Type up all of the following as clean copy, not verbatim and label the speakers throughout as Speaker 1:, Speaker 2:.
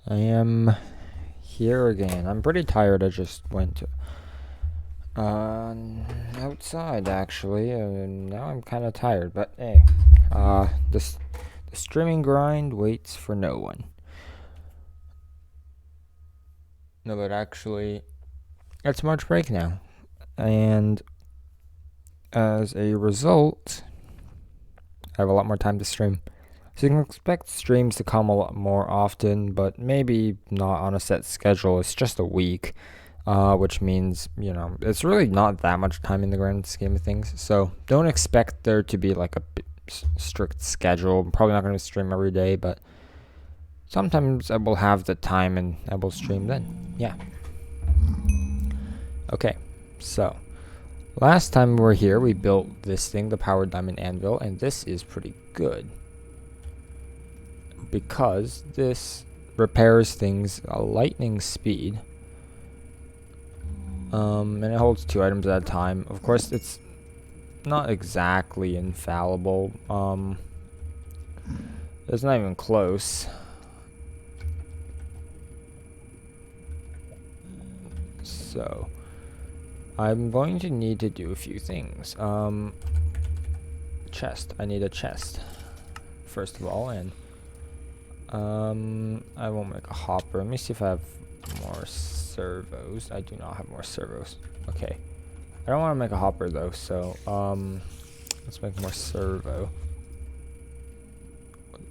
Speaker 1: I am here again. I'm pretty tired. I just went outside actually, and now I'm kind of tired. But hey, the streaming grind waits for no one. No, but actually, it's March break now, and as a result, I have a lot more time to stream. So you can expect streams to come a lot more often, but maybe not on a set schedule. It's just a week, which means, it's really not that much time in the grand scheme of things. So don't expect there to be like a strict schedule. I'm probably not going to stream every day, but sometimes I will have the time and I will stream then. Yeah. Okay, so last time we were here, we built this thing, the Power Diamond Anvil, and this is pretty good, because this repairs things a lightning speed. And it holds 2 items at a time. Of course, it's not exactly infallible. It's not even close. So I'm going to need to do a few things. Chest. I need a chest, first of all, and I won't make a hopper. Let me see if I have more servos. I do not have more servos. Okay. I don't want to make a hopper though, so let's make more servo.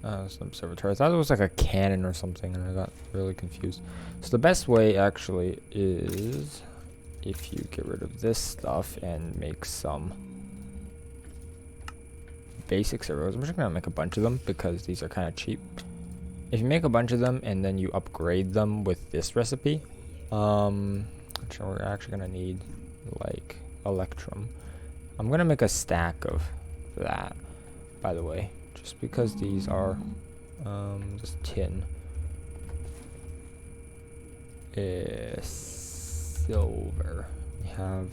Speaker 1: Some servo turrets. I thought it was like a cannon or something, and I got really confused. So the best way actually is if you get rid of this stuff and make some basic servos. I'm just gonna make a bunch of them because these are kind of cheap. If you make a bunch of them and then you upgrade them with this recipe, which we're actually gonna need like electrum. I'm gonna make a stack of that, by the way, just because these are just tin. Silver. We have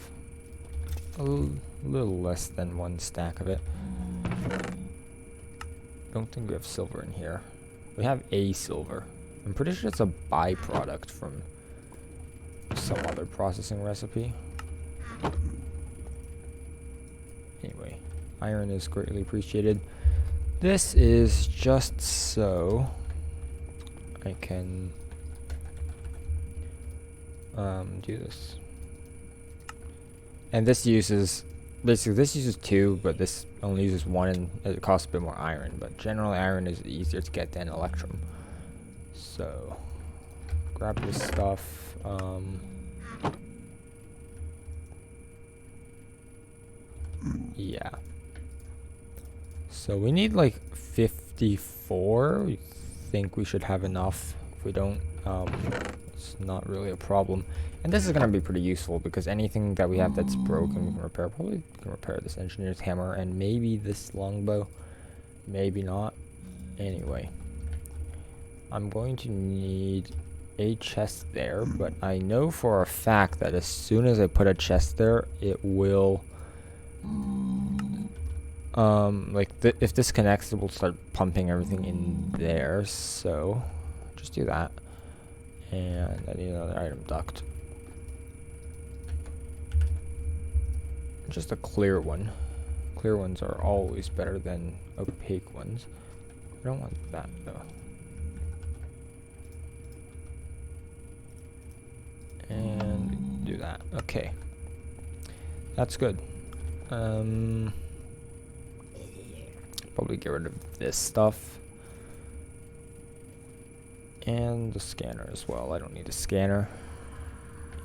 Speaker 1: a little less than 1 stack of it. Don't think we have silver in here. We have a silver. I'm pretty sure it's a byproduct from some other processing recipe. Anyway, iron is greatly appreciated. This is just so I can do this. And this uses, basically this uses 2, but this only uses 1, and it costs a bit more iron, but generally iron is easier to get than electrum. So grab this stuff. Yeah. So we need like 54. We think we should have enough. If we don't, it's not really a problem. And this is going to be pretty useful because anything that we have that's broken we can repair. Probably can repair this engineer's hammer and maybe this longbow. Maybe not. Anyway, I'm going to need a chest there, but I know for a fact that as soon as I put a chest there, it will if this connects, it will start pumping everything in there. So just do that. And I need another item duct. Just a clear one. Clear ones are always better than opaque ones. I don't want that though. And do that. Okay. That's good. Probably get rid of this stuff. And the scanner as well. I don't need a scanner.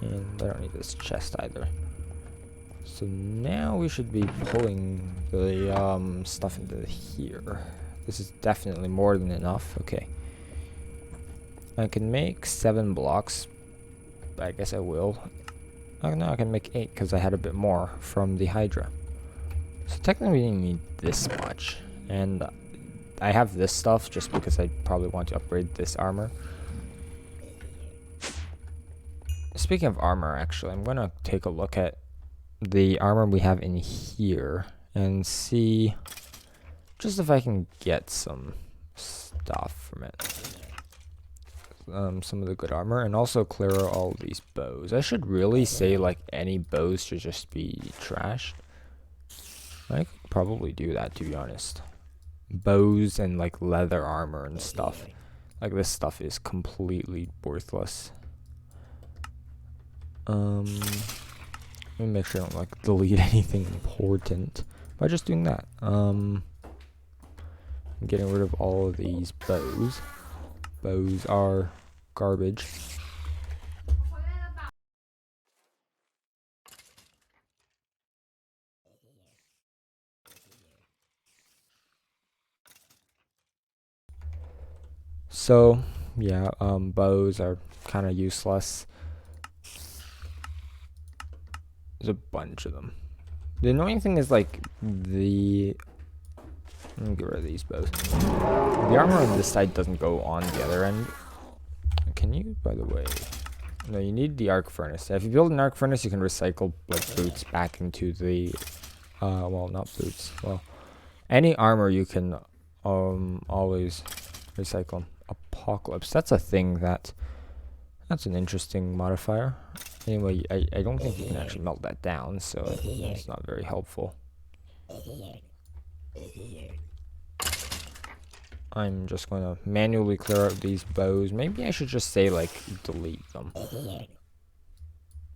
Speaker 1: And I don't need this chest either. So now we should be pulling the stuff into here. This is definitely more than enough. Okay. I can make 7 blocks. I guess I will. Oh no, I can make 8 because I had a bit more from the Hydra. So technically we didn't need this much. And I have this stuff just because I probably want to upgrade this armor. Speaking of armor, actually, I'm going to take a look at the armor we have in here and see just if I can get some stuff from it. some of the good armor, and also clear out all these bows. I should really say like any bows should just be trashed. I could probably do that, to be honest. Bows and like leather armor and stuff. Like this stuff is completely worthless. Let me make sure I don't like delete anything important by just doing that. I'm getting rid of all of these bows. Bows are garbage. So, yeah, bows are kind of useless. There's a bunch of them. The annoying thing is like let me get rid of these bows. The armor on this side doesn't go on the other end. Can you, by the way? No, you need the arc furnace. If you build an arc furnace, you can recycle like boots back into the well, not boots. Well, any armor you can always recycle. Apocalypse. That's a thing that's an interesting modifier. Anyway, I don't think you can actually melt that down, so it's not very helpful. I'm just going to manually clear out these bows. Maybe I should just say, like, delete them.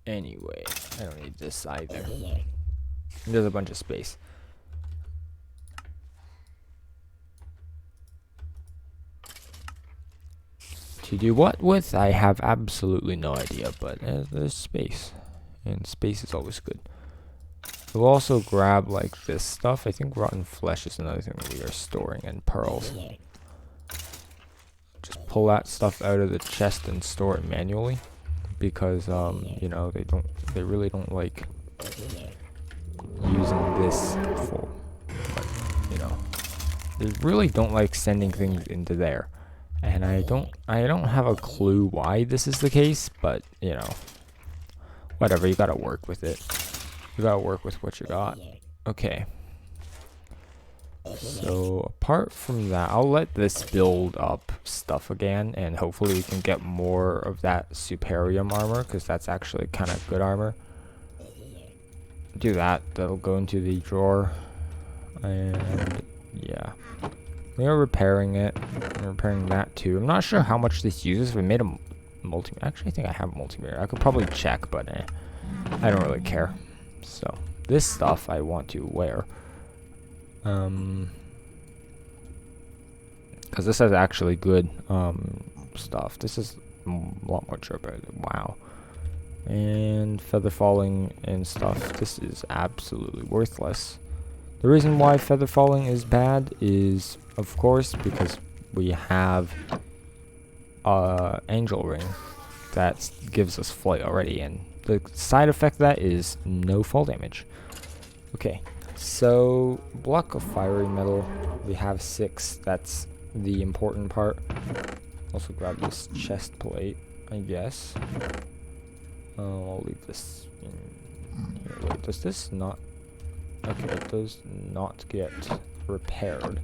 Speaker 1: Anyway, I don't need this either. There's a bunch of space. To do what with, I have absolutely no idea, but there's space. And space is always good. We'll also grab, like, this stuff. I think rotten flesh is another thing we are storing, and pearls. Just pull that stuff out of the chest and store it manually, because you know, they really don't like using this for, like, you know, they really don't like sending things into there, and I don't have a clue why this is the case, but you know, whatever, you gotta work with it. You gotta work with what you got. Okay. So apart from that, I'll let this build up stuff again, and hopefully we can get more of that Superium armor, because that's actually kind of good armor. Do that. That'll go into the drawer. And yeah, we are repairing it. I'm repairing that too. I'm not sure how much this uses. We made a multimeter. Actually, I think I have a multimeter. I could probably check, but I don't really care. So this stuff I want to wear. Because this is actually good stuff. This is a lot more durable. Wow. And feather falling and stuff. This is absolutely worthless. The reason why feather falling is bad is, of course, because we have angel ring that gives us flight already, and the side effect of that is no fall damage. Okay. So, block of fiery metal, we have 6, that's the important part. Also grab this chest plate, I guess. I'll leave this in here. Wait, does this not... Okay, it does not get repaired.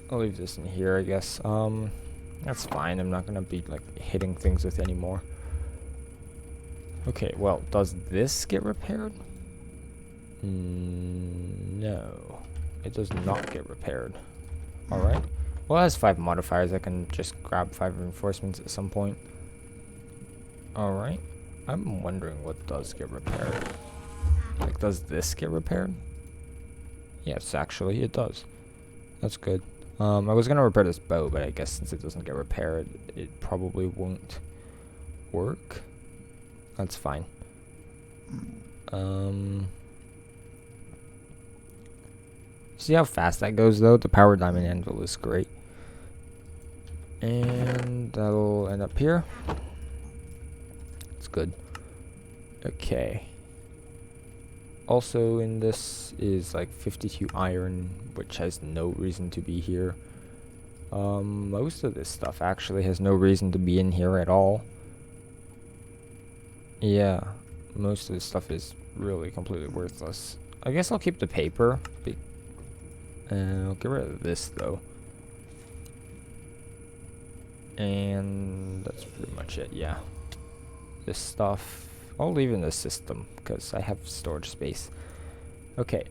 Speaker 1: I'll leave this in here, I guess. That's fine, I'm not gonna be, like, hitting things with anymore. Okay, well, does this get repaired? No, it does not get repaired. Alright. Well, it has 5 modifiers. I can just grab 5 reinforcements at some point. Alright. I'm wondering what does get repaired. Like, does this get repaired? Yes, actually, it does. That's good. I was going to repair this bow, but I guess since it doesn't get repaired, it probably won't work. That's fine. See how fast that goes, though? The power diamond anvil is great. And that'll end up here. It's good. Okay. Also in this is like 52 iron, which has no reason to be here. Most of this stuff actually has no reason to be in here at all. Yeah, most of this stuff is really completely worthless. I guess I'll keep the paper. I'll get rid of this though. And that's pretty much it, yeah. This stuff, I'll leave in the system because I have storage space. Okay,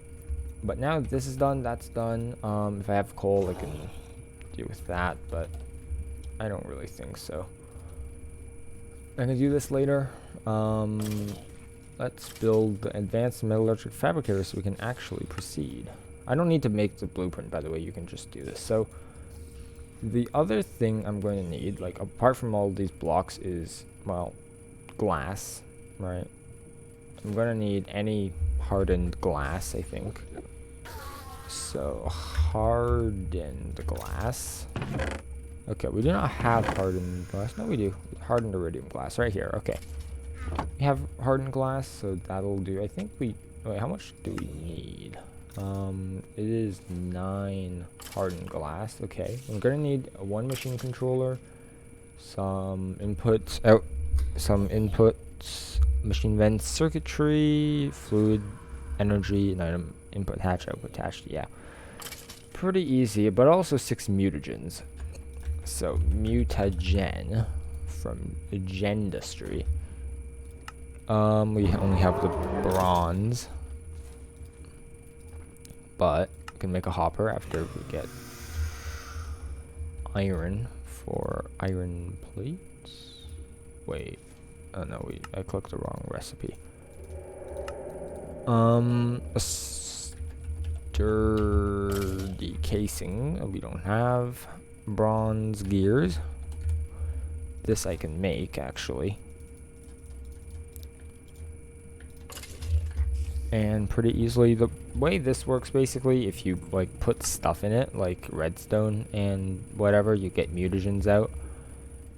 Speaker 1: but now this is done, that's done. If I have coal, I can deal with that, but I don't really think so. I can do this later. Let's build the advanced metallurgic fabricator so we can actually proceed. I don't need to make the blueprint, by the way, you can just do this. So the other thing I'm going to need, like apart from all these blocks, is, well, glass, right? I'm going to need any hardened glass, I think. So hardened glass. Okay, we do not have hardened glass. No, we do. Hardened iridium glass right here. Okay. We have hardened glass, so that'll do. I think we... Wait, how much do we need? It is 9 hardened glass. Okay. I'm gonna need a 1 machine controller, some inputs... Oh, some inputs, machine vents, circuitry, fluid, energy, and item input hatch, output hatch. Yeah. Pretty easy, but also 6 mutagens. So, mutagen from Gendustry. We only have the bronze, but we can make a hopper after we get iron for iron plates. Wait, oh no, I clicked the wrong recipe. A sturdy casing we don't have. Bronze gears. This I can make actually. And pretty easily. The way this works basically, if you like put stuff in it like redstone and whatever, you get mutagens out.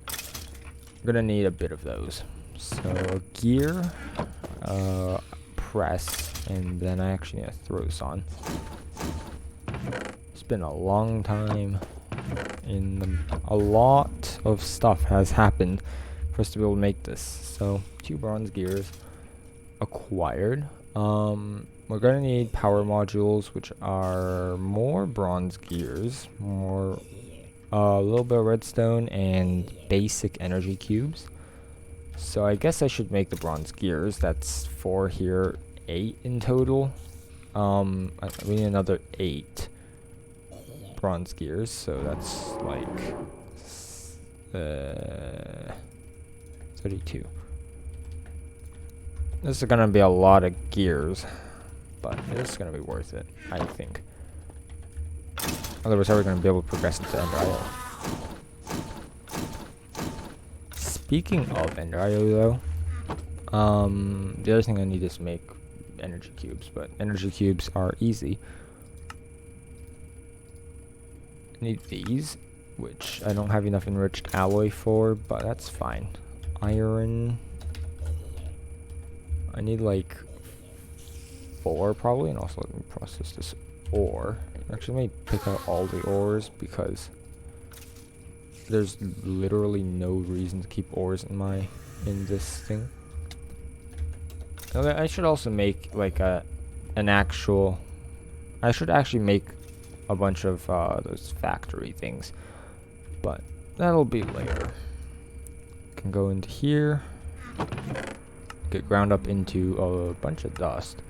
Speaker 1: I'm gonna need a bit of those. So a gear, press, and then I actually need to throw this on. It's been a long time a lot of stuff has happened for us to be able to make this. So 2 bronze gears acquired. We're gonna need power modules, which are more bronze gears, more a little bit of redstone, and basic energy cubes. So I guess I should make the bronze gears. That's 4 here, 8 in total. We need another 8 bronze gears, so that's like 32. This is gonna be a lot of gears, but it's gonna be worth it, I think. Otherwise, how are we gonna be able to progress into Ender IO? Speaking of Ender IO, though, the other thing I need is to make energy cubes, but energy cubes are easy. I need these, which I don't have enough enriched alloy for, but that's fine. Iron. I need like 4 probably, and also let me process this ore. Actually, let me pick out all the ores because there's literally no reason to keep ores in this thing. Okay, I should also make like an actual. I should actually make a bunch of those factory things, but that'll be later. Can go into here. Get ground up into a bunch of dust,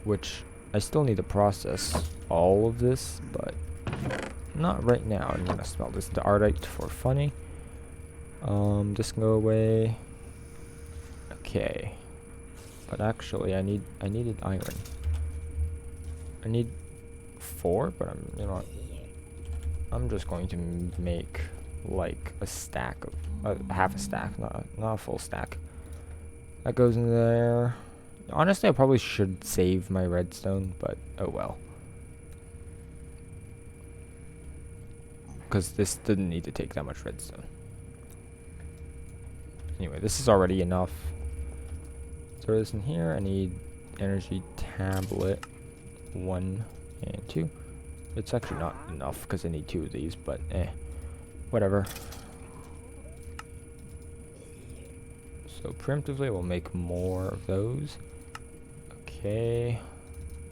Speaker 1: which I still need to process all of this, but not right now. I'm gonna smell this diorite for funny. This can go away. Okay, but actually I needed iron. I need 4, but I'm just going to make like a stack of half a stack, not a full stack. That goes in there. Honestly, I probably should save my redstone, but oh well. Because this didn't need to take that much redstone. Anyway, this is already enough. Throw this in here. I need energy tablet 1 and 2. It's actually not enough because I need 2 of these, but whatever. So preemptively, we'll make more of those. Okay.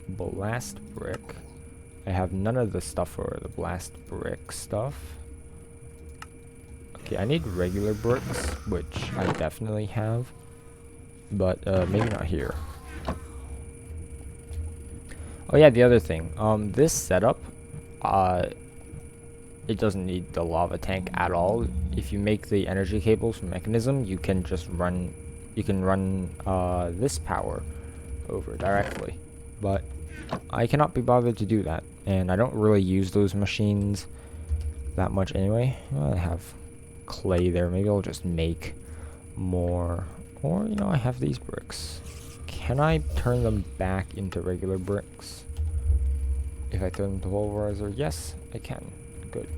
Speaker 1: Blast brick. I have none of the stuff for the blast brick stuff. Okay, I need regular bricks, which I definitely have, but maybe not here. Oh yeah, the other thing, this setup, it doesn't need the lava tank at all. If you make the energy cables from mechanism, you can just run, this power over directly. But I cannot be bothered to do that, and I don't really use those machines that much anyway. Well, I have clay there. Maybe I'll just make more, or you know, I have these bricks. Can I turn them back into regular bricks if I throw them to pulverizer? Yes, I can. Good.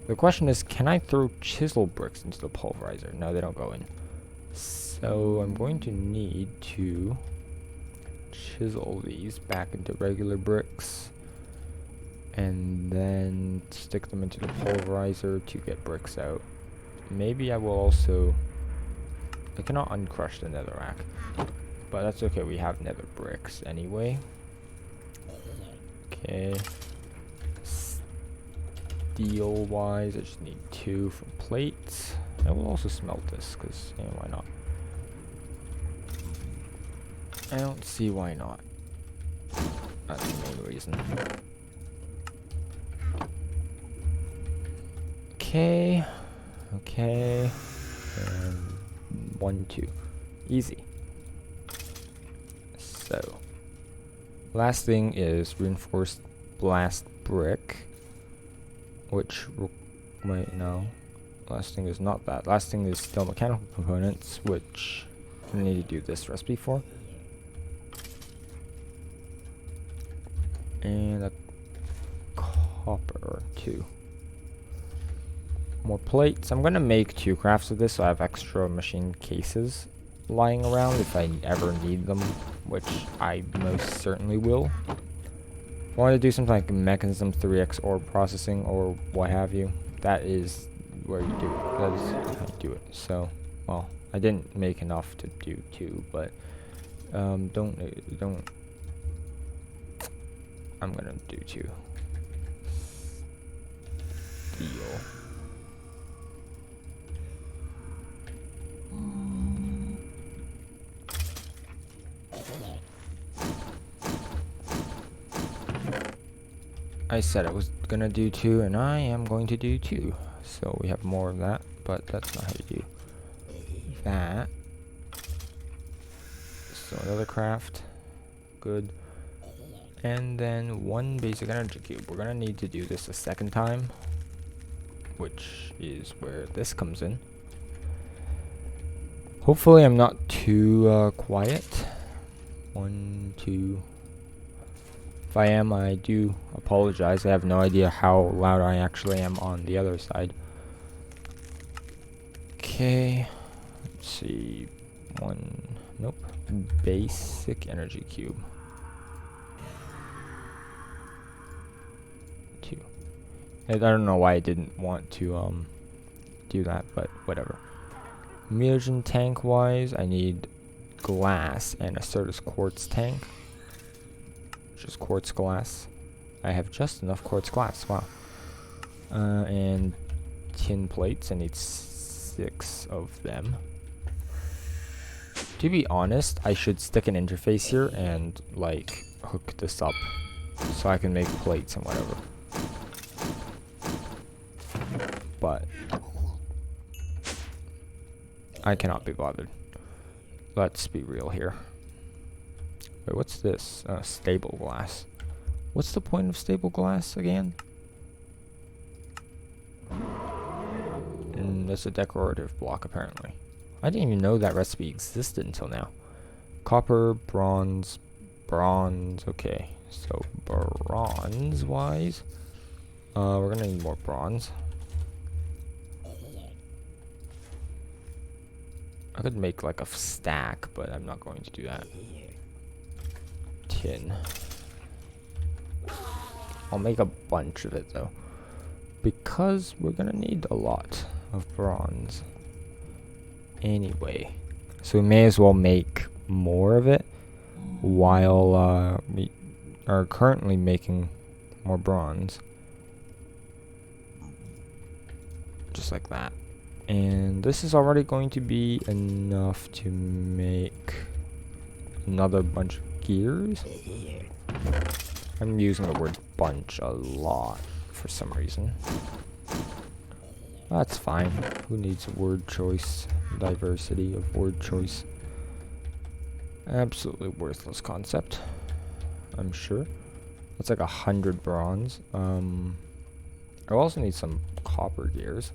Speaker 1: The question is, can I throw chisel bricks into the pulverizer? No, they don't go in. So I'm going to need to chisel these back into regular bricks and then stick them into the pulverizer to get bricks out. Maybe I will also... I cannot uncrush the netherrack, but that's okay, we have nether bricks anyway. Okay. Steel wise, I just need 2 from plates. I will also smelt this, because, you know, why not? I don't see why not. That's the main reason. Okay. Okay. And 1, 2. Easy. So, last thing is reinforced blast brick. Which, wait, no. Last thing is not that. Last thing is still mechanical components, which I need to do this recipe for. And a copper, 2. More plates. I'm gonna make 2 crafts of this so I have extra machine cases lying around if I ever need them, which I most certainly will. If I want to do something like mechanism 3x ore processing or what have you, that is where you do it. That is how you do it. So, well, I didn't make enough to do 2, but don't. I'm gonna do 2. Steel. I said I was gonna do 2, and I am going to do 2. So we have more of that, but that's not how you do that. So another craft. Good. And then 1 basic energy cube. We're gonna need to do this a second time, which is where this comes in. Hopefully I'm not too quiet. 1, 2. If I am, I do apologize. I have no idea how loud I actually am on the other side. Okay. Let's see. 1. Nope. Basic energy cube. 2. I don't know why I didn't want to do that, but whatever. Mutagen tank wise, I need glass and a Certus quartz tank. Just quartz glass. I have just enough quartz glass. Wow. And tin plates. I need 6 of them. To be honest, I should stick an interface here and like hook this up so I can make plates and whatever. But I cannot be bothered. Let's be real here. Wait, what's this? Stable glass. What's the point of stable glass again? That's a decorative block, apparently. I didn't even know that recipe existed until now. Copper, bronze, bronze. Okay, so bronze-wise, we're gonna need more bronze. I could make like a stack, but I'm not going to do that. Tin. I'll make a bunch of it though, because we're gonna need a lot of bronze anyway. So we may as well make more of it while we are currently making more bronze. just like that. And this is already going to be enough to make another bunch of gears. I'm using the word bunch a lot for some reason. That's fine. Who needs word choice? Diversity of word choice. Absolutely worthless concept, I'm sure. That's like 100 bronze. I also need some copper gears,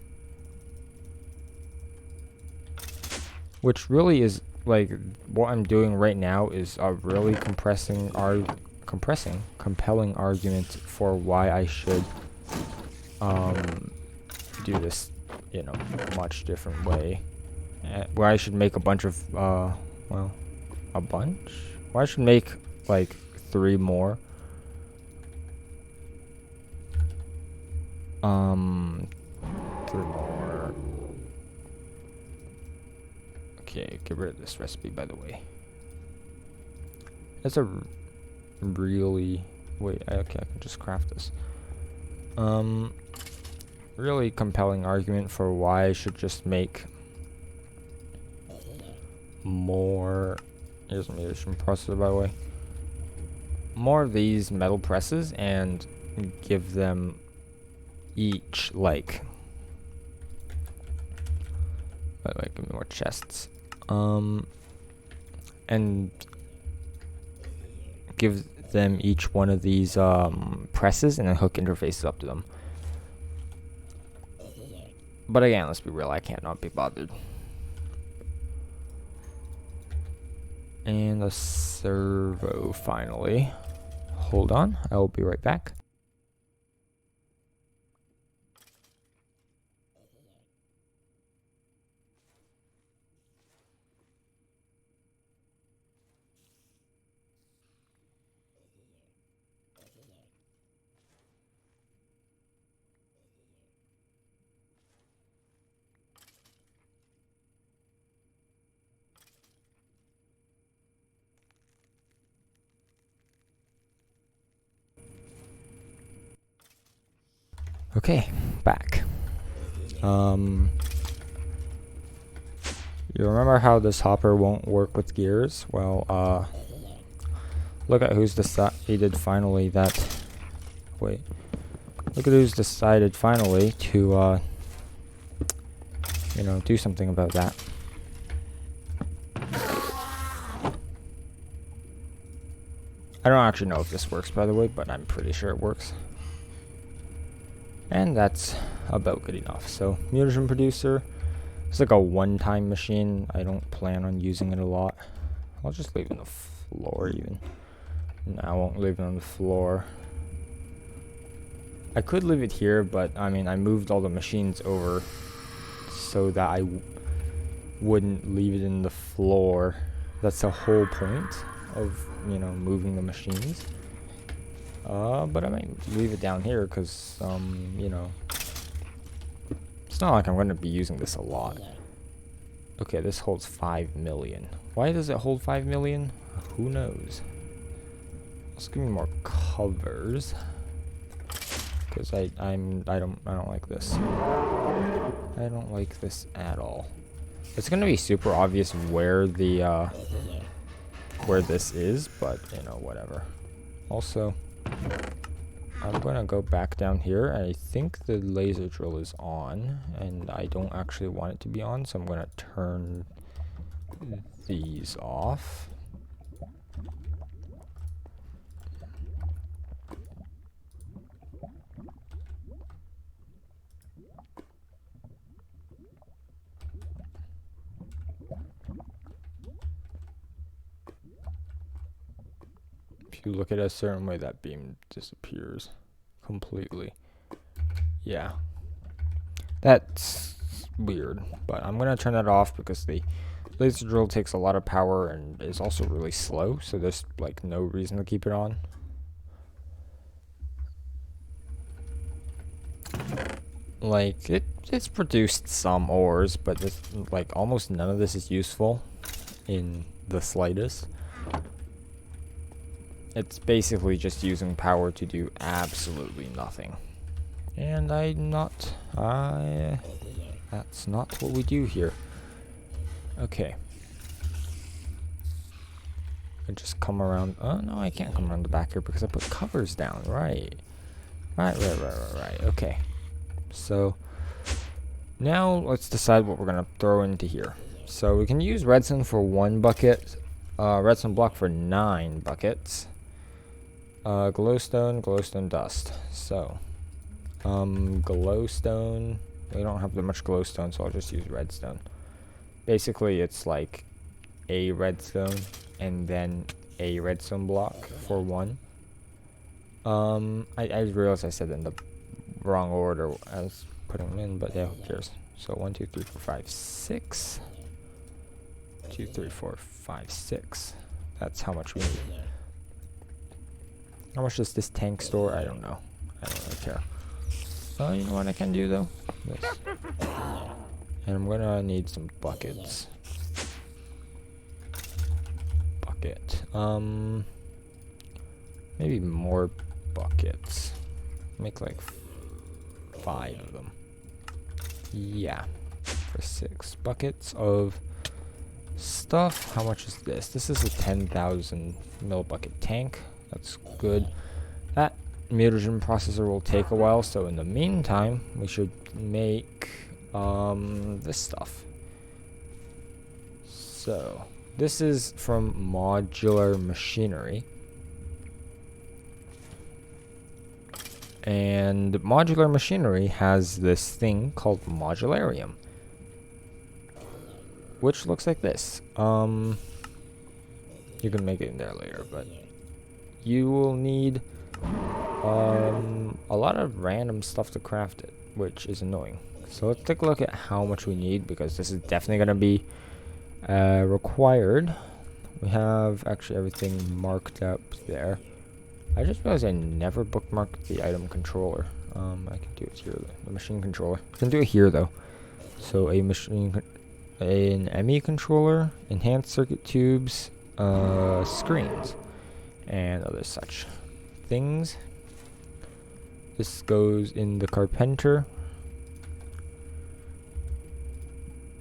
Speaker 1: which really is like what I'm doing right now is a really compelling argument for why I should do this, you know, much different way. Where I should make a bunch of well, a bunch? Why I should make like 3 more. 3 more. Okay, get rid of this recipe, by the way. That's a really... Wait, okay, I can just craft this. Really compelling argument for why I should just make more... Here's a mutation processor, by the way. More of these metal presses and give them each, like... By the way, give me more chests. And give them each one of these presses and then hook interfaces up to them. But again, let's be real, I can't not be bothered. And the servo finally. Hold on, I will be right back. Okay, back. You remember how this hopper won't work with gears? Well, look at who's decided finally that... Wait. Look at who's decided finally to, you know, do something about that. I don't actually know if this works, by the way, but I'm pretty sure it works. And that's about good enough. So, mutagen producer. It's like a one-time machine. I don't plan on using it a lot. I'll just leave it on the floor even. No, I won't leave it on the floor. I could leave it here, but I mean, I moved all the machines over so that I wouldn't leave it in the floor. That's the whole point of, you know, moving the machines. But I might leave it down here because, you know, it's not like I'm going to be using this a lot. Okay, this holds 5 million. Why does it hold 5 million? Who knows? Let's give me more covers. Because I don't like this. I don't like this at all. It's going to be super obvious where the, where this is, but, you know, whatever. Also, I'm going to go back down here. I think the laser drill is on, and I don't actually want it to be on, so I'm going to turn these off. If you look at it a certain way, that beam disappears completely. Yeah. That's weird, but I'm going to turn that off because the laser drill takes a lot of power and is also really slow, so there's like no reason to keep it on. Like, it's produced some ores, but this, like, almost none of this is useful in the slightest. It's basically just using power to do absolutely nothing. And that's not what we do here. Okay. I just come around. Oh, no, I can't come around the back here because I put covers down. Right. Right. Okay. So, now let's decide what we're going to throw into here. So, we can use redstone for 1 bucket. Redstone block for 9 buckets. Glowstone dust. So, glowstone. We don't have that much glowstone, so I'll just use redstone. Basically, it's like a redstone and then a redstone block for 1. I realized I said it in the wrong order as putting them in, but yeah, who cares? So 1, 2, 3, 4, 5, 6. 2, 3, 4, 5, 6. That's how much we need. How much does this tank store? I don't know. I don't really care. You know what I can do though? This. And I'm gonna need some buckets. Bucket. Maybe more buckets. Make like 5 of them. Yeah. For 6 buckets of stuff. How much is this? This is a 10,000 mil bucket tank. That's good. That mutagen processor will take a while, so in the meantime, we should make this stuff. So, this is from Modular Machinery. And Modular Machinery has this thing called Modularium, which looks like this. You can make it in there later, but you will need a lot of random stuff to craft it, which is annoying. So let's take a look at how much we need, because this is definitely going to be required. We have actually everything marked up there. I just realized I never bookmarked the item controller. I can do it here, the machine controller. I can do it here though. So an ME controller, enhanced circuit tubes, screens, and other such things. This goes in the carpenter.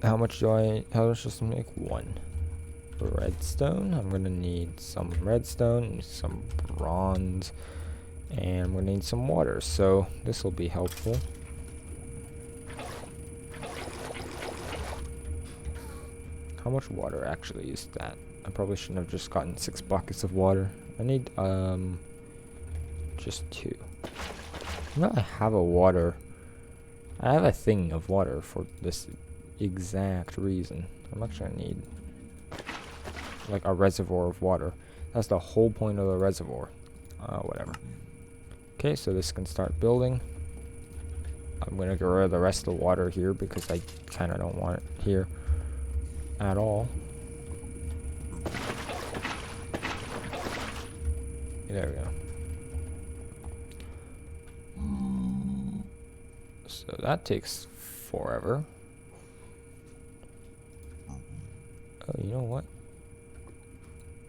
Speaker 1: How much does it make? 1. Redstone. I'm gonna need some redstone, some bronze, and I'm gonna need some water. So this will be helpful. How much water actually is that? I probably shouldn't have just gotten 6 buckets of water. I need just 2. No, I have a thing of water for this exact reason. I'm actually gonna need like a reservoir of water. That's the whole point of the reservoir. Whatever. Okay, so this can start building. I'm gonna get rid of the rest of the water here because I kind of don't want it here at all. There we go. So that takes forever. Oh, you know what?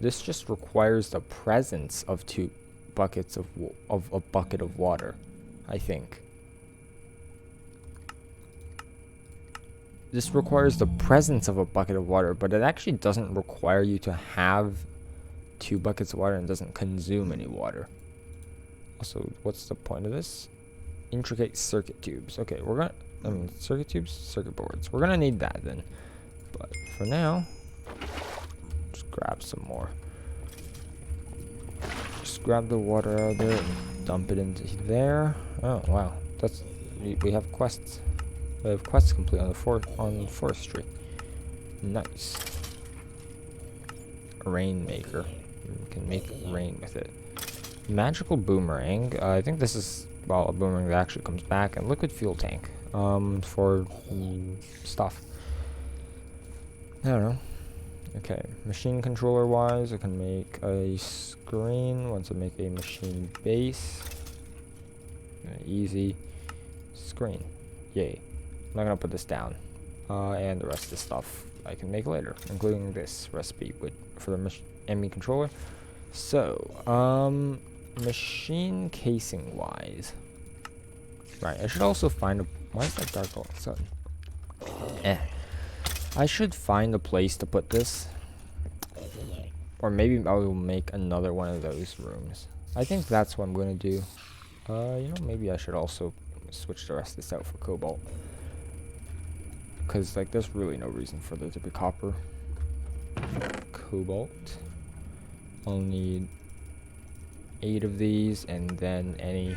Speaker 1: This just requires the presence of 2 buckets of a bucket of water, I think. This requires the presence of a bucket of water, but it actually doesn't require you to have 2 buckets of water and doesn't consume any water. Also, what's the point of this? Intricate circuit tubes. Okay, circuit tubes, circuit boards. We're gonna need that then. But for now, just grab some more. Just grab the water out of there and dump it into there. Oh wow, we have quests. We have quests complete on the forestry. Nice. Rainmaker. We can make rain with it. Magical boomerang. I think this is a boomerang that actually comes back. And liquid fuel tank. For stuff. I don't know. Okay, machine controller wise, I can make a screen. Once I make a machine base, easy screen. Yay! I'm not gonna put this down, and the rest of the stuff I can make later, including this recipe for the ME controller. So, machine casing wise, Right, I should also find a... Why is that dark all of a sudden? I should find a place to put this. Or maybe I will make another one of those rooms. I think that's what I'm going to do. You know, maybe I should also switch the rest of this out for cobalt. Because, like, there's really no reason for there to be copper. Cobalt. I'll need 8 of these, and then any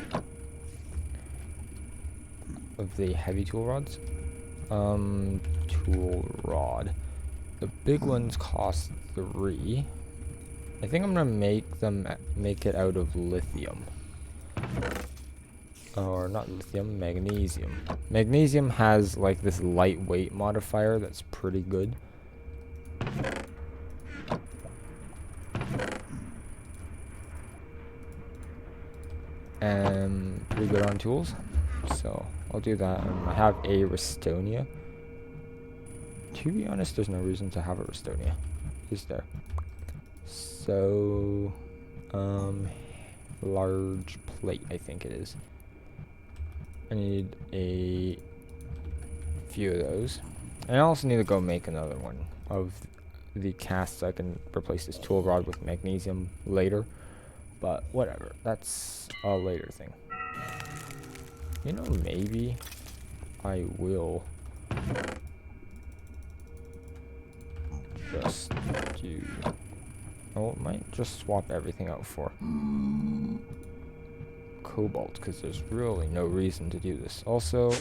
Speaker 1: of the heavy tool rods. Tool rod. The big ones cost 3. I think I'm gonna make it out of lithium. Or not lithium, magnesium. Magnesium has like this lightweight modifier that's pretty good. And pretty good on tools. So I'll do that. I have a Restonia. To be honest, there's no reason to have a Restonia. Is there? So, large plate, I think it is. I need a few of those. And I also need to go make another one of the cast so I can replace this tool rod with magnesium later. But whatever, that's a later thing. You know, maybe I will just do... Oh, I might just swap everything out for cobalt, because there's really no reason to do this. Also,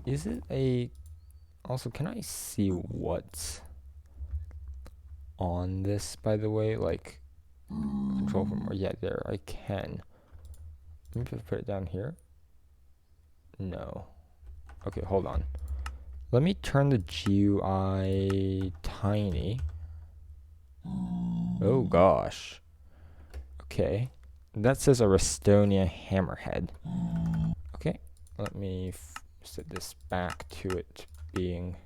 Speaker 1: is it a... Also, can I see what's on this, by the way? Like, control from... Yeah, there, I can. Maybe if I put it down here. No. Okay, hold on. Let me turn the GUI tiny. Oh gosh. Okay. That says a Restonia hammerhead. Okay. Let me set this back to it being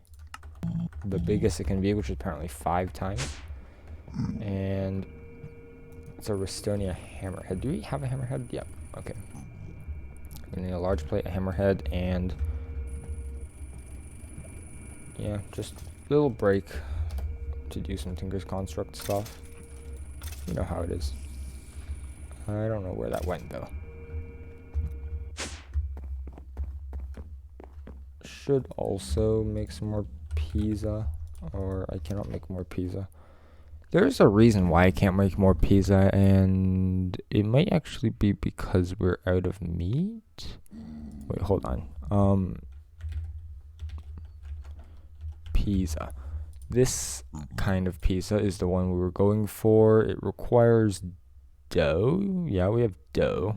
Speaker 1: the biggest it can be, which is apparently 5 times. And it's a Restonia hammerhead. Do we have a hammerhead? Yep. Okay. I need a large plate, a hammerhead, and yeah, just a little break to do some Tinker's Construct stuff. You know how it is. I don't know where that went though. Should also make some more pizza, or I cannot make more pizza. There's a reason why I can't make more pizza, and it might actually be because we're out of meat. Wait, hold on. Pizza. This kind of pizza is the one we were going for. It requires dough. Yeah, we have dough.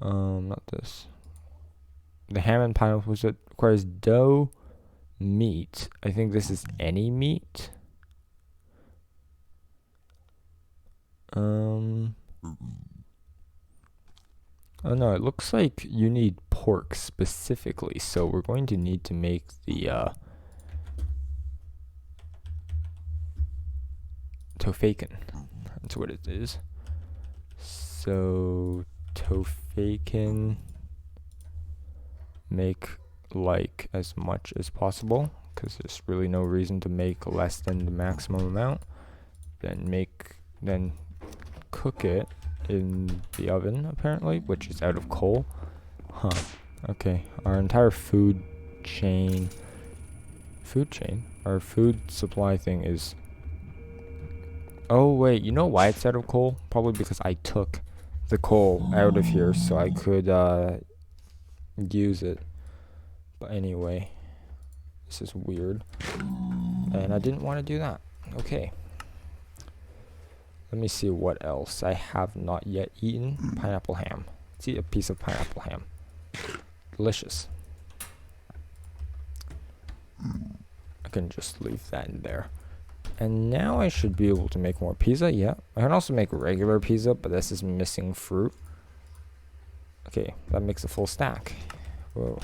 Speaker 1: Not this. The ham and pineapple was it requires dough, meat. I think this is any meat. Oh no, it looks like you need pork specifically, so we're going to need to make the tofaken. That's what it is. So tofaken, make like as much as possible, because there's really no reason to make less than the maximum amount. Then cook it in the oven, apparently, which is out of coal. Huh. Okay. Our entire food our food supply thing is... Oh, wait. You know why it's out of coal? Probably because I took the coal out of here so I could use it. But anyway, this is weird. And I didn't want to do that. Okay. Let me see what else I have not yet eaten. Pineapple ham. Let's eat a piece of pineapple ham. Delicious. I can just leave that in there. And now I should be able to make more pizza. Yeah. I can also make regular pizza, but this is missing fruit. Okay, that makes a full stack. Whoa.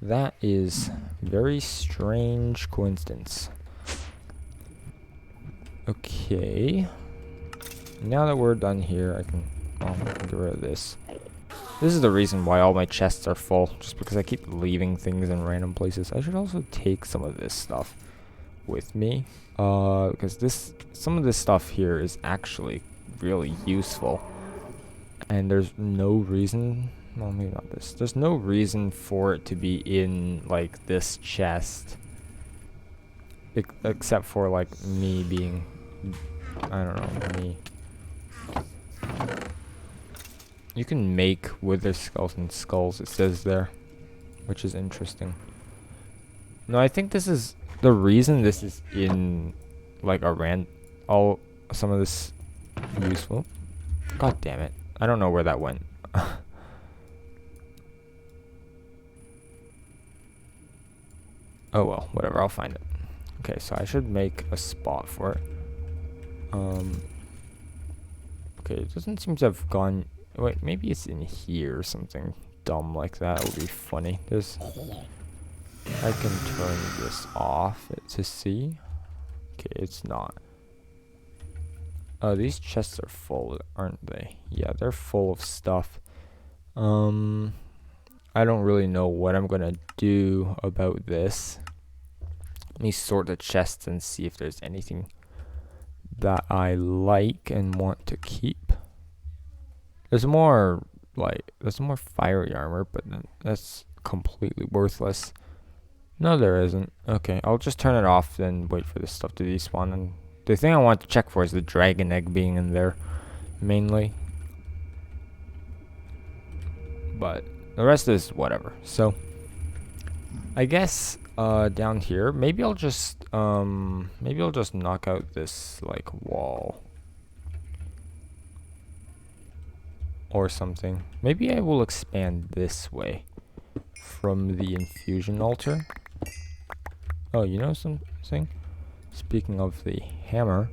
Speaker 1: That is very strange coincidence. Okay. Now that we're done here, I can get rid of this. This is the reason why all my chests are full, just because I keep leaving things in random places. I should also take some of this stuff with me, because some of this stuff here is actually really useful. And there's no reason, well, maybe not this. There's no reason for it to be in, like, this chest. Except for, like, me being, I don't know, me. You can make wither skeleton skulls, it says there, which is interesting. No, I think this is the reason this is in, like, some of this useful. God damn it. I don't know where that went. Oh well, whatever, I'll find it. Okay, so I should make a spot for it. Okay, it doesn't seem to have gone. Wait, maybe it's in here or something dumb like that. That would be funny. I can turn this off to see. Okay, it's not. These chests are full, aren't they? Yeah, they're full of stuff. I don't really know what I'm gonna do about this. Let me sort the chests and see if there's anything that I like and want to keep. There's more fiery armor, but that's completely worthless. No, there isn't. Okay, I'll just turn it off and wait for this stuff to despawn. And the thing I want to check for is the dragon egg being in there, mainly. But the rest is whatever. So I guess down here, maybe I'll just knock out this like wall or something. Maybe I will expand this way from the infusion altar. Oh, you know something? Speaking of the hammer,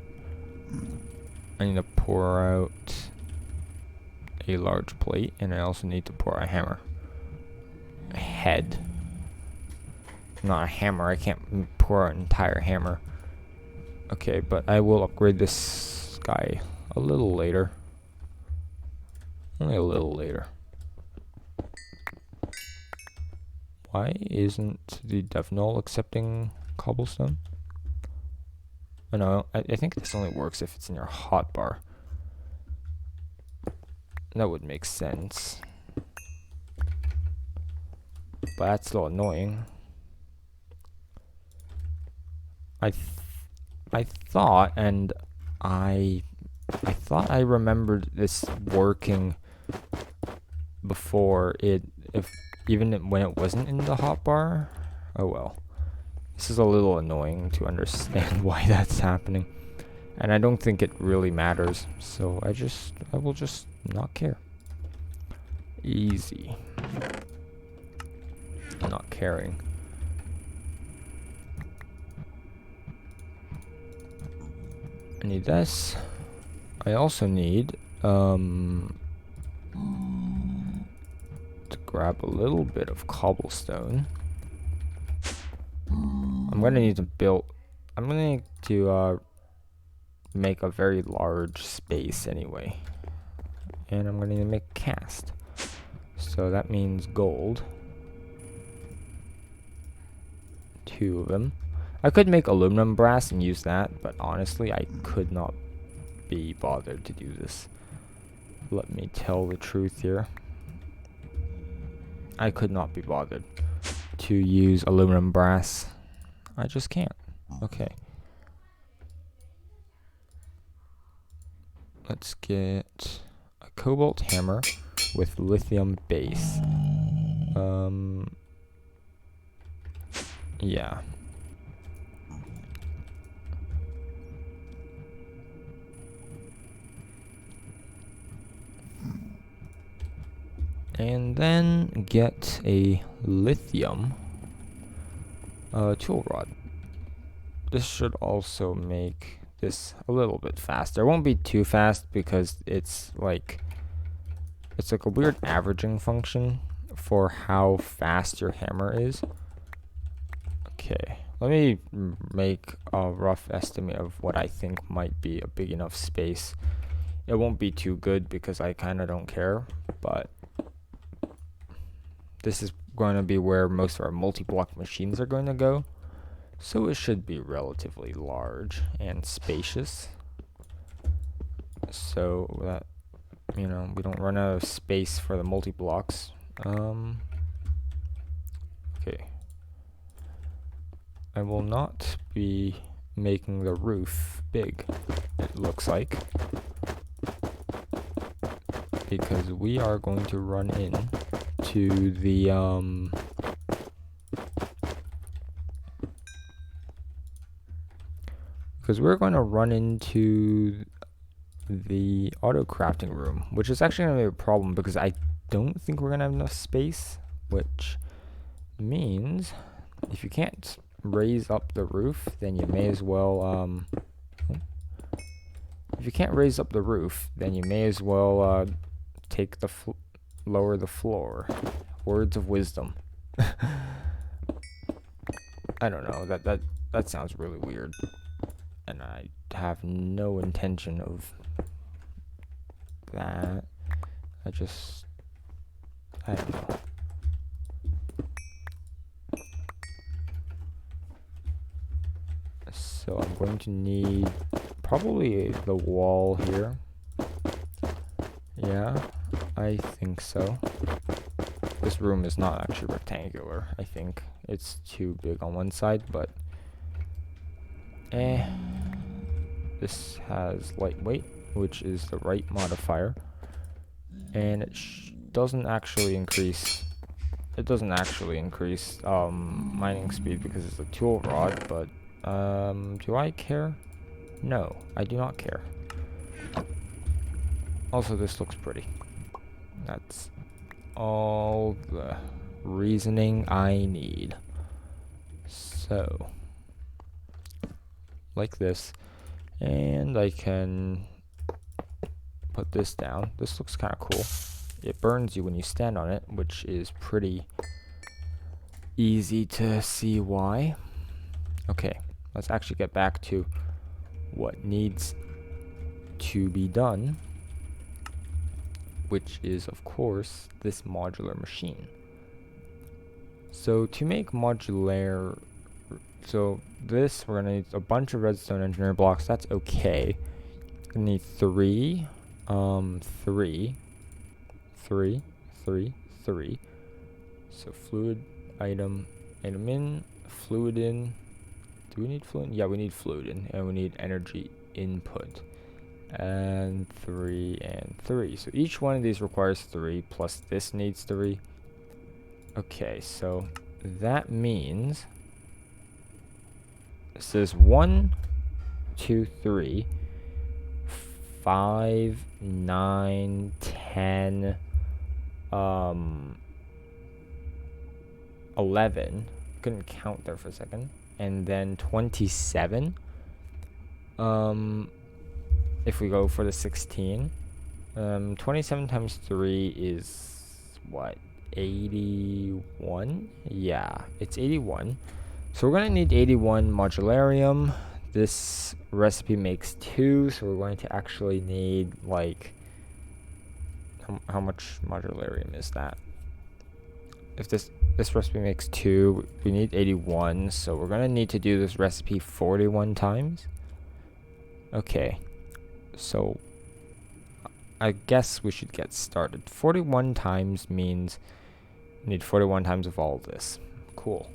Speaker 1: I need to pour out a large plate, and I also need to pour a hammer. A head. Not a hammer, I can't pour an entire hammer. Okay, but I will upgrade this guy a little later. Only a little later. Why isn't the dev null accepting cobblestone? Oh no, I think this only works if it's in your hotbar. That would make sense. But that's a little annoying. I thought I remembered this working before even when it wasn't in the hotbar. Oh well. This is a little annoying to understand why that's happening. And I don't think it really matters. So I will just not care. Easy. Not caring. I need this. I also need to grab a little bit of cobblestone. I'm gonna need to make a very large space anyway. And I'm gonna need to make a cast. So that means gold. 2 of them. I could make aluminum brass and use that, but honestly, I could not be bothered to do this. Let me tell the truth here. I could not be bothered to use aluminum brass. I just can't. Okay. Let's get a cobalt hammer with lithium base. Yeah. And then get a lithium tool rod. This should also make this a little bit faster. It won't be too fast because it's like a weird averaging function for how fast your hammer is. Okay, let me make a rough estimate of what I think might be a big enough space. It won't be too good because I kind of don't care, but this is going to be where most of our multi-block machines are going to go. So it should be relatively large and spacious. So that, we don't run out of space for the multi-blocks. Okay. I will not be making the roof big, it looks like, because we are going to run in to the auto crafting room, which is actually going to be a problem because I don't think we're going to have enough space, which means if you can't raise up the roof, then you may as well take the lower the floor. Words of wisdom. I don't know, that sounds really weird, and I have no intention of that. I don't know. So I'm going to need probably the wall here. Yeah, I think so. This room is not actually rectangular, I think. It's too big on one side, but this has lightweight, which is the right modifier. And it doesn't actually increase mining speed because it's a tool rod, but do I care? No, I do not care. Also, this looks pretty. That's all the reasoning I need. So, like this, and I can put this down. This looks kind of cool. It burns you when you stand on it, which is pretty easy to see why. Okay, let's actually get back to what needs to be done, which is, of course, this modular machine. So to make modular, we're gonna need a bunch of redstone engineer blocks. That's okay. We're gonna need three. So fluid item in, fluid in. Do we need fluid? Yeah, we need fluid in, and we need energy input. And 3 and 3. So each one of these requires 3, plus this needs 3. Okay, so that means this is 1, 2, 3, 5, 9, 10, 11. Couldn't count there for a second. And then 27. If we go for the 16, 27 times 3 is what? 81? Yeah, it's 81. So we're going to need 81 modularium. This recipe makes 2, so we're going to actually need, like, how much modularium is that? If this recipe makes 2, we need 81, so we're going to need to do this recipe 41 times. Okay, so I guess we should get started. 41 times means we need 41 times of all of this. Cool.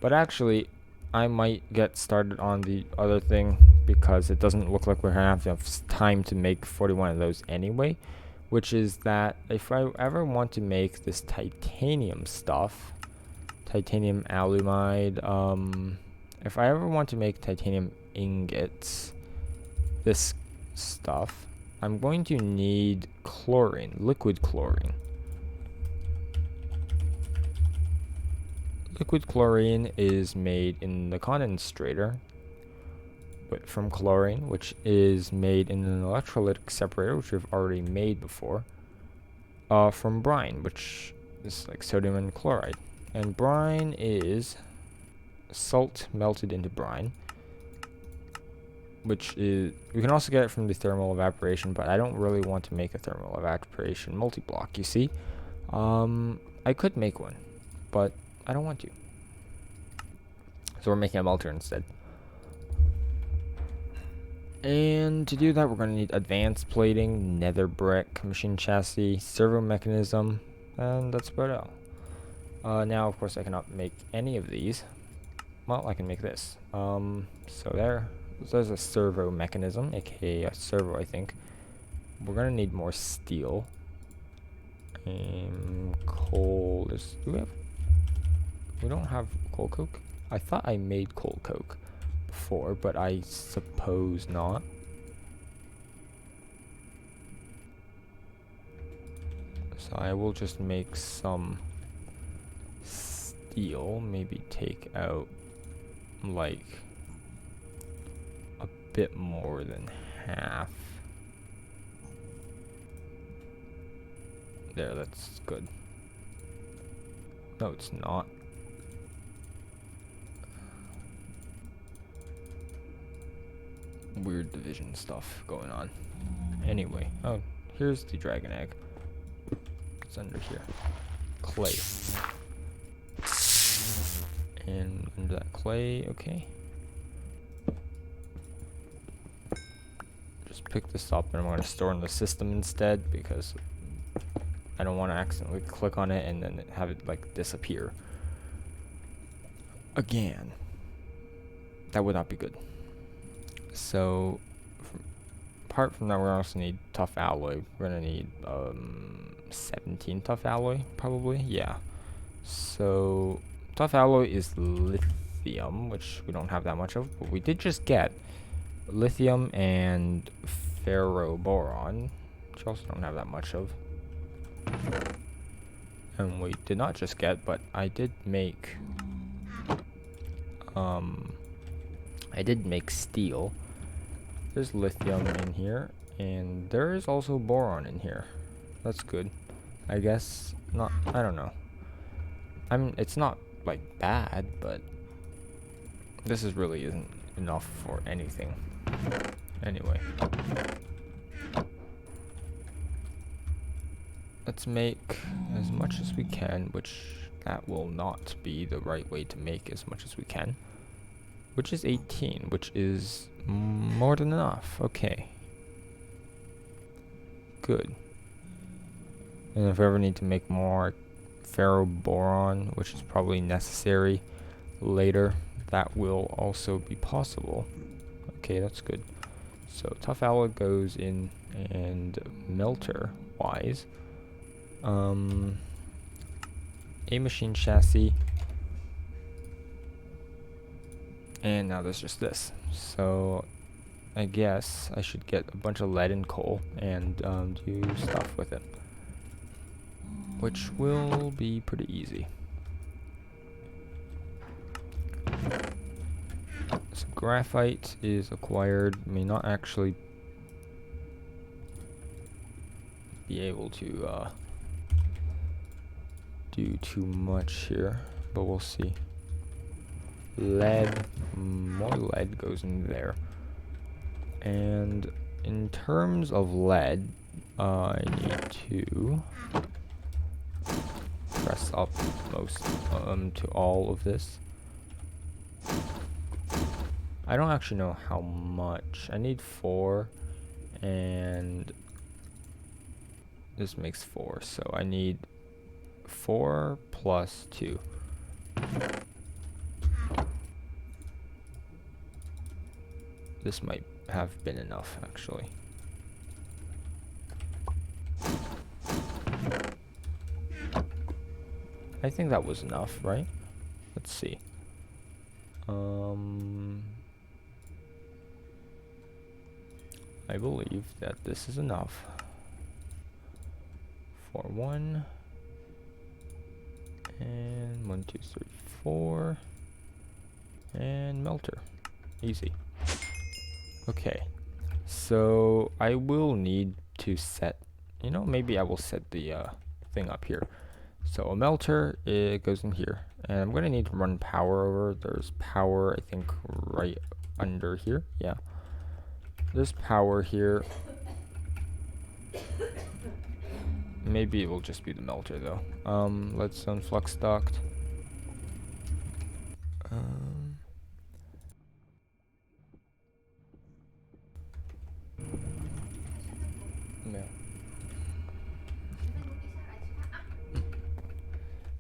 Speaker 1: But actually, I might get started on the other thing because it doesn't look like we're going to have enough time to make 41 of those anyway. Which is that if I ever want to make this titanium stuff, titanium alumide, if I ever want to make titanium ingots, this stuff, I'm going to need chlorine, liquid chlorine. Liquid chlorine is made in the condensator, but from chlorine, which is made in an electrolytic separator, which we've already made before, from brine, which is like sodium and chloride. And brine is salt melted into brine. which is, we can also get it from the thermal evaporation, but I don't really want to make a thermal evaporation multi-block, you see. I could make one, but I don't want to. So we're making a melter instead. And to do that, we're going to need advanced plating, nether brick, machine chassis, servo mechanism, and that's about all. Now, of course, I cannot make any of these. Well, I can make this. So there's a servo mechanism, aka a servo, I think. We're going to need more steel. Coal is... we don't have coal coke? I thought I made coal coke before, but I suppose not. So I will just make some steel, maybe take out like a bit more than half. There, that's good. No, it's not. Weird division stuff going on. Anyway, oh, here's the dragon egg. It's under here. Clay. And under that clay, okay. Just pick this up and I'm going to store in the system instead because I don't want to accidentally click on it and then have it like disappear again. That would not be good. So, apart from that, we're also need tough alloy. We're gonna need 17 tough alloy, probably. Yeah. So, tough alloy is lithium, which we don't have that much of, but we did just get lithium and ferroboron, which also don't have that much of. And we did not just get, but I did make steel. There's lithium in here, and there is also boron in here. That's good. I guess not. I don't know. It's not like bad, but this is really isn't enough for anything. Anyway, let's make as much as we can, which that will not be the right way to make as much as we can. Which is 18, which is more than enough. Okay. Good. And if I ever need to make more ferroboron, which is probably necessary later, that will also be possible. Okay, that's good. So tough alloy goes in, and melter wise, a machine chassis. And now there's just this. So I guess I should get a bunch of lead and coal and do stuff with it, which will be pretty easy. So graphite is acquired. May not actually be able to do too much here, but we'll see. Lead, more lead goes in there. And in terms of lead, I need to press up most to all of this. I don't actually know how much. I need 4, and this makes 4, so I need 4 plus 2. This might have been enough, actually. I think that was enough, right? Let's see. I believe that this is enough for 1 and 1, 2, 3, 4 and melter. Easy. Okay, so I will need to set, maybe I will set the thing up here. So a melter, it goes in here, and I'm going to need to run power over. There's power, I think, right under here. Yeah. There's power here. Maybe it will just be the melter though. Leadstone flux duct. Yeah.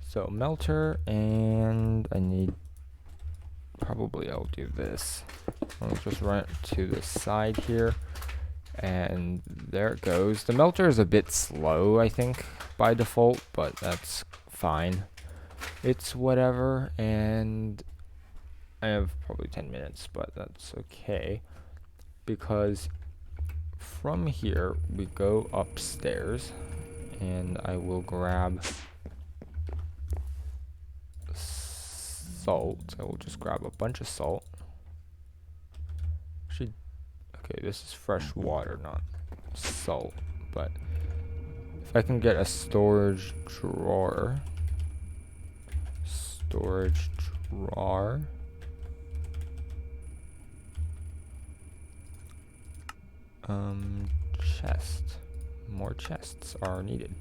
Speaker 1: So melter, and I need, probably I'll do this. I'll just run it to the side here, and there it goes. The melter is a bit slow, I think, by default, but that's fine. It's whatever, and I have probably 10 minutes, but that's okay, because from here we go upstairs, and I will grab salt. I will just grab a bunch of salt. Actually, okay, this is fresh water, not salt, but if I can get a storage drawer, chest, more chests are needed.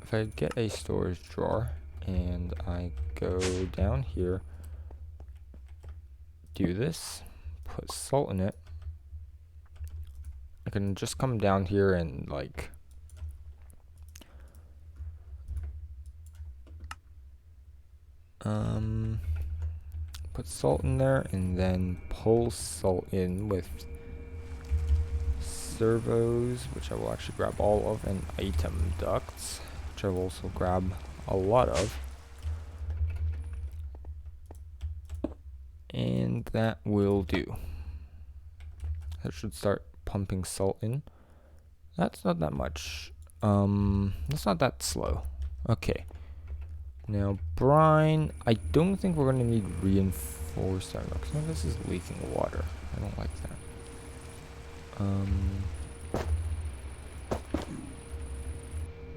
Speaker 1: If I get a storage drawer and I go down here, do this, put salt in it, I can just come down here and like put salt in there, and then pull salt in with servos, which I will actually grab all of, and item ducts, which I will also grab a lot of. And that will do. That should start pumping salt in. That's not that much. That's not that slow. Okay. Now, brine. I don't think we're going to need reinforced iron, because some of this is leaking water. I don't like that.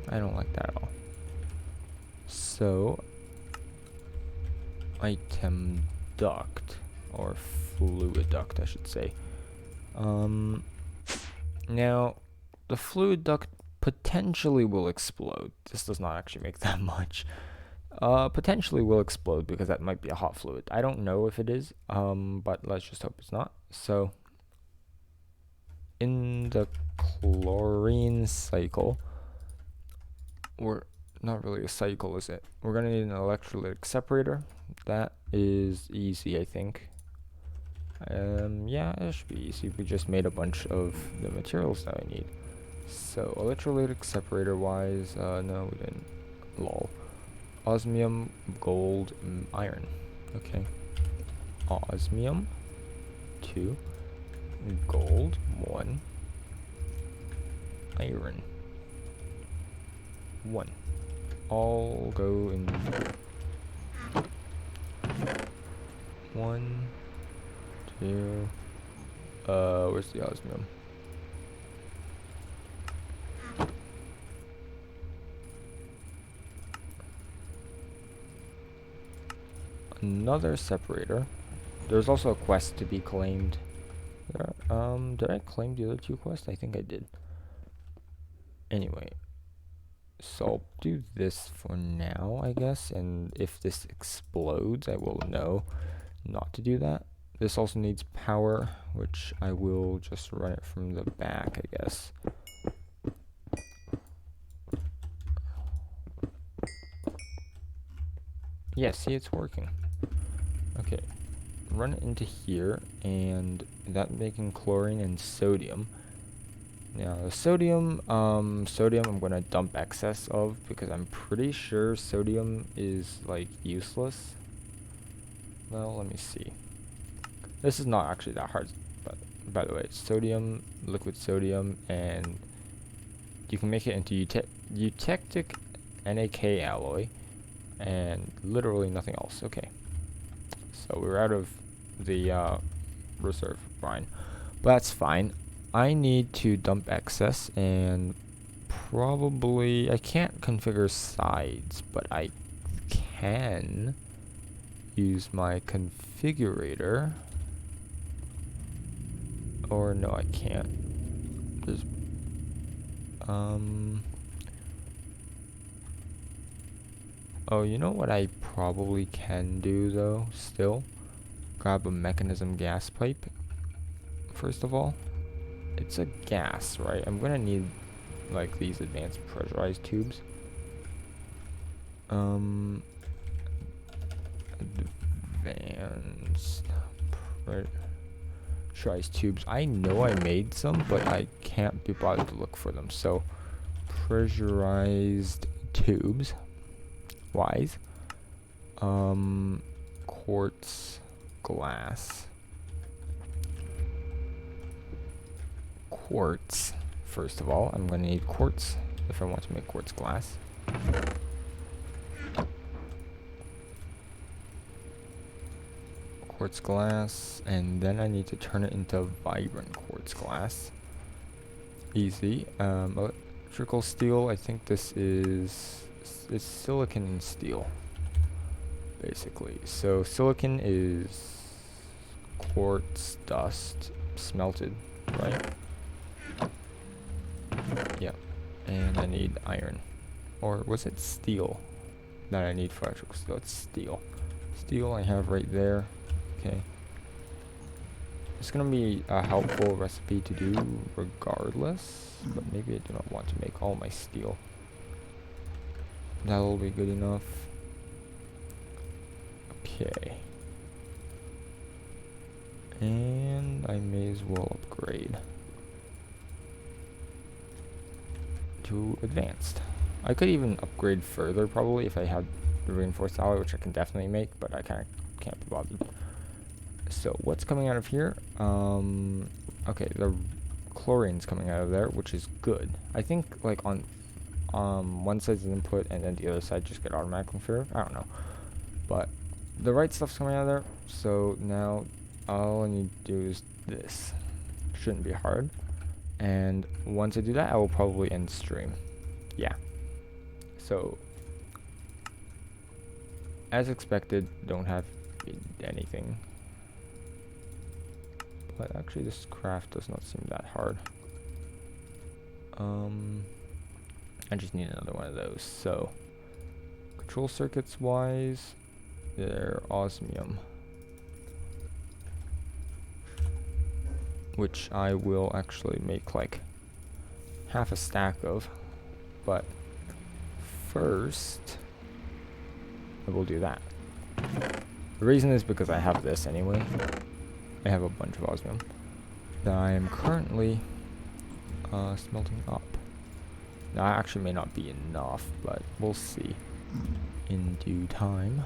Speaker 1: I don't like that at all. So, item duct, or fluid duct, I should say. Now, the fluid duct potentially will explode. This does not actually make that much. Potentially will explode because that might be a hot fluid. I don't know if it is, but let's just hope it's not. So, in the chlorine cycle, we're not really a cycle, is it? We're gonna need an electrolytic separator. That is easy, I think. Yeah, it should be easy. We just made a bunch of the materials that I need. So, electrolytic separator wise, no, we didn't. Lol. Osmium, gold, iron. Okay. Osmium, 2. Gold, 1. Iron, 1. All go in 1, 2. Where's the osmium? Another separator. There's also a quest to be claimed. Did I claim the other 2 quests? I think I did. Anyway, so I'll do this for now, I guess, and if this explodes, I will know not to do that. This also needs power, which I will just run it from the back, I guess. Yeah, see, it's working. Okay, run it into here, and that making chlorine and sodium. Now, the sodium I'm gonna dump excess of, because I'm pretty sure sodium is, like, useless. Well, let me see. This is not actually that hard, but, by the way, it's sodium, liquid sodium, and you can make it into eutectic NaK alloy, and literally nothing else. Okay. So, we're out of the, reserve brine. But that's fine. I need to dump excess, and probably I can't configure sides, but I can use my configurator. Or no, I can't. There's oh, you know what I probably can do though, still? Grab a mechanism gas pipe. First of all, it's a gas, right? I'm gonna need like these advanced pressurized tubes. Advanced pressurized tubes. I know I made some, but I can't be bothered to look for them. So, pressurized tubes. Wise. Quartz glass. Quartz. First of all, I'm going to need quartz if I want to make quartz glass. Quartz glass, and then I need to turn it into vibrant quartz glass. Easy. Electrical steel, I think this is it's silicon and steel, basically. So silicon is quartz dust smelted, right? Yeah. And I need iron. Or was it steel that I need for electrical steel? It's steel. Steel I have right there. Okay. It's gonna be a helpful recipe to do regardless, but maybe I do not want to make all my steel. That'll be good enough. Okay. And I may as well upgrade to advanced. I could even upgrade further probably if I had the reinforced alloy, which I can definitely make, but I can't be bothered. So what's coming out of here? Okay, the chlorine's coming out of there, which is good. I think like on one side's input and then the other side just get automatically filled. I don't know, but the right stuff's coming out of there. So now all I need to do is this. Shouldn't be hard. And once I do that, I will probably end stream. Yeah. So as expected, don't have anything. But actually this craft does not seem that hard. I just need another one of those. So control circuits wise, they're osmium, which I will actually make like half a stack of, but first I will do that. The reason is because I have this anyway. I have a bunch of osmium that I am currently smelting up. That actually may not be enough, but we'll see in due time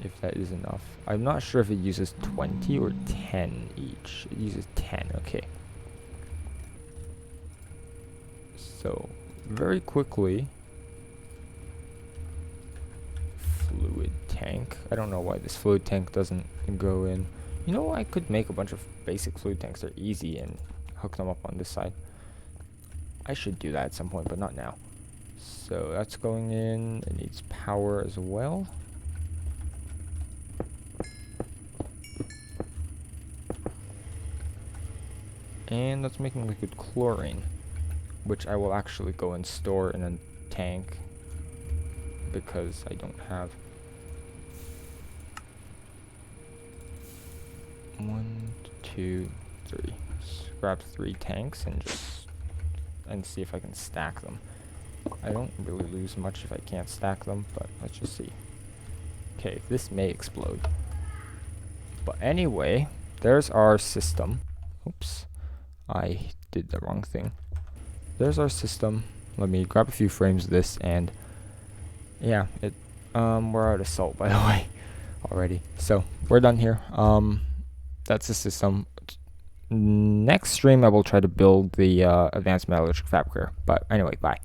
Speaker 1: if that is enough. I'm not sure if it uses 20 or 10 each. It uses 10, okay. So, very quickly, fluid tank. I don't know why this fluid tank doesn't go in. You know, I could make a bunch of basic fluid tanks. They're easy and hook them up on this side. I should do that at some point, but not now. So that's going in. It needs power as well. And that's making liquid chlorine, which I will actually go and store in a tank because I don't have 1, 2, 3. Just grab 3 tanks and see if I can stack them. I don't really lose much if I can't stack them, but let's just see. Okay, this may explode. But anyway, there's our system. Oops, I did the wrong thing. There's our system. Let me grab a few frames of this, and yeah, we're out of salt by the way already. So we're done here. That's the system. Next stream I will try to build the advanced metallurgic fabricator. But anyway, bye.